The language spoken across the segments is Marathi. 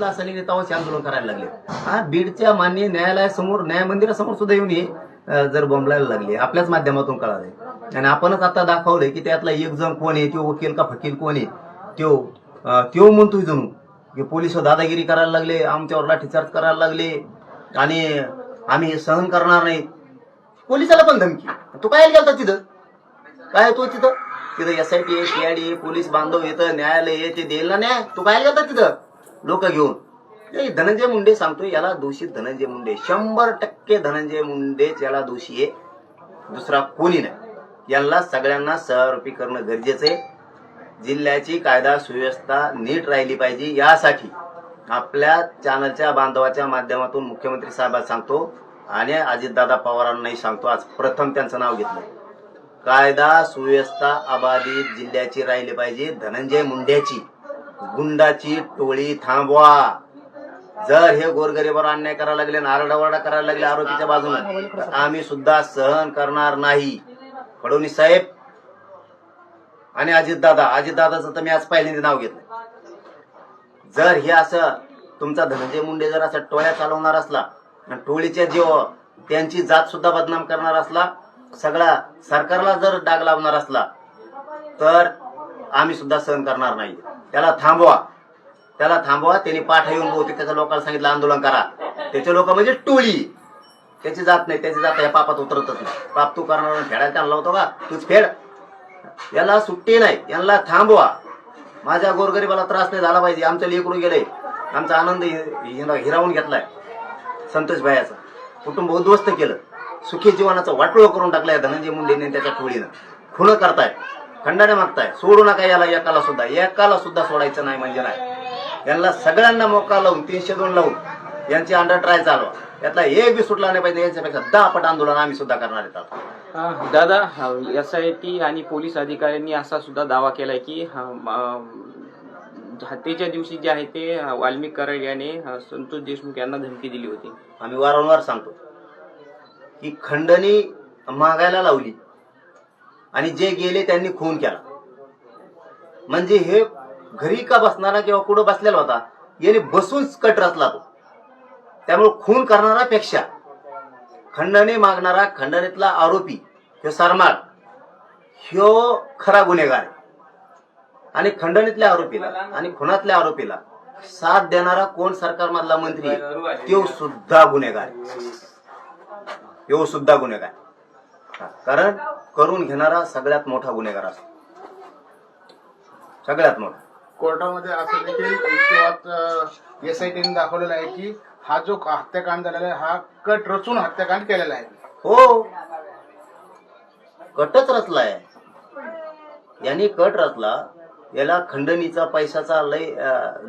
सांगितलं असं नाही तेव्हाच आंदोलन करायला लागले. हा बीडच्या माननीय न्यायालयासमोर न्याय मंदिरासमोर सुद्धा येऊन हे जर बोंबलायला लागले आपल्याच माध्यमातून कळालंय. आणि आपणच आता दाखवलंय की त्यातला एक जण कोण आहे, तो वकील का फकील कोण आहे, त्यो म्हणतोय जणू की पोलिस दादागिरी करायला लागले, आमच्यावर लाठीचार्ज करायला लागले आणि आम्ही हे सहन करणार नाही. पोलिसाला पण धमकी. तू काय गेलता तिथं? काय तो तिथं SIT CID पोलीस बांधव येतं, न्यायालय आहे, ते देईल ना न्याय. तू काय गेलता तिथं लोक घेऊन? धनंजय मुंडे सांगतोय याला दोषी धनंजय मुंडे, 100% धनंजय मुंडेच याला दोषी आहे, दुसरा कोणी नाही. यांना सगळ्यांना सहआरोपी करणं गरजेचं आहे. जिल्ह्याची कायदा सुव्यवस्था नीट राहिली पाहिजे यासाठी आपल्या चॅनलच्या बांधवाच्या माध्यमातून मुख्यमंत्री साहेबांना सांगतो आणि अजितदादा पवारांनाही सांगतो, आज प्रथम त्यांचं नाव घेतलं. कायदा सुव्यवस्था अबाधित जिल्ह्याची राहिली पाहिजे. धनंजय मुंडेची गुंडाची टोळी थांबवा. जर हे गोरगरिबावर अन्याय करायला लागले, आरडाओरडा करायला लागले आरोपीच्या बाजूने, तर आम्ही सुद्धा सहन करणार नाही. फडणवीस साहेब आणि अजितदादाचं तर मी आज पहिल्यांदा नाव घेतलं. जर हे असं तुमचा धनंजय मुंडे जर असं टोळ्या चालवणार असला, टोळीच्या जीव त्यांची जात सुद्धा बदनाम करणार असला, सगळा सरकारला जर डाग लावणार असला, तर आम्ही सुद्धा सहन करणार नाही. त्याला थांबवा. त्यांनी पाठ येऊन बहुतेक त्याच्या लोकांना सांगितलं आंदोलन करा. त्याचे लोक म्हणजे टोळी, त्याची जात नाही, त्याची जात या पापात उतरतच नाही. पाप तू करणार फेडायला त्यांना लावतो का? तूच फेड. याला सुट्टी नाही, यांना थांबवा. माझ्या गोरगरिबाला त्रास नाही झाला पाहिजे. आमचं लेकरू गेलंय, आमचा आनंद हिरावून घेतलाय संतोष भाईचा, कुटुंब उद्ध्वस्त केलं, सुखी जीवनाचं वाटोळं करून टाकलंय धनंजय मुंडेने त्याच्या टोळीनं. खुणं करताय, खंडाने मागताय. सोडू नका याला, एकाला सुद्धा सोडायचं नाही म्हणजे नाही. यांना सगळ्यांना मोका लावून 302 लावून यांची अंडर ट्रायल चालवा. यातला एक बी सुटला नाही पाहिजे. यांच्यापेक्षा 10 पट आंदोलन आम्ही सुद्धा करणार आहेत. दादा, SIT आणि पोलीस अधिकाऱ्यांनी असा सुद्धा दावा केलाय की हत्येच्या दिवशी जे आहे ते वाल्मिक कराड याने संतोष देशमुख यांना धमकी दिली होती. आम्ही वारंवार सांगतो की खंडणी मागायला लावली आणि जे गेले त्यांनी खून केला. म्हणजे हे घरी का बसणारा किंवा कुठं बसलेला होता, याने बसून कट रचला तो. त्यामुळे खून करणारापेक्षा खंडणी मागणारा, खंडणीतला आरोपी ह्यो सरमाळ, ह्यो खरा गुन्हेगार. आणि खंडणीतल्या आरोपीला आणि खुनातल्या आरोपीला साथ देणारा कोण सरकारमधला मंत्री, तो सुद्धा गुन्हेगार. कारण करून घेणारा सगळ्यात मोठा गुन्हेगार असतो, सगळ्यात मोठा. कोर्टामध्ये असं देखील SITने दाखवलेलं आहे की हा जो हत्याकांड झालेला आहे हा कट रचून हत्याकांड केलेला आहे. हो, कटच रचलाय. यांनी कट रचला. याला खंडणीचा पैशाचा लय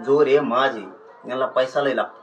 जोर आहे. माझी याला पैसा लय लागतो.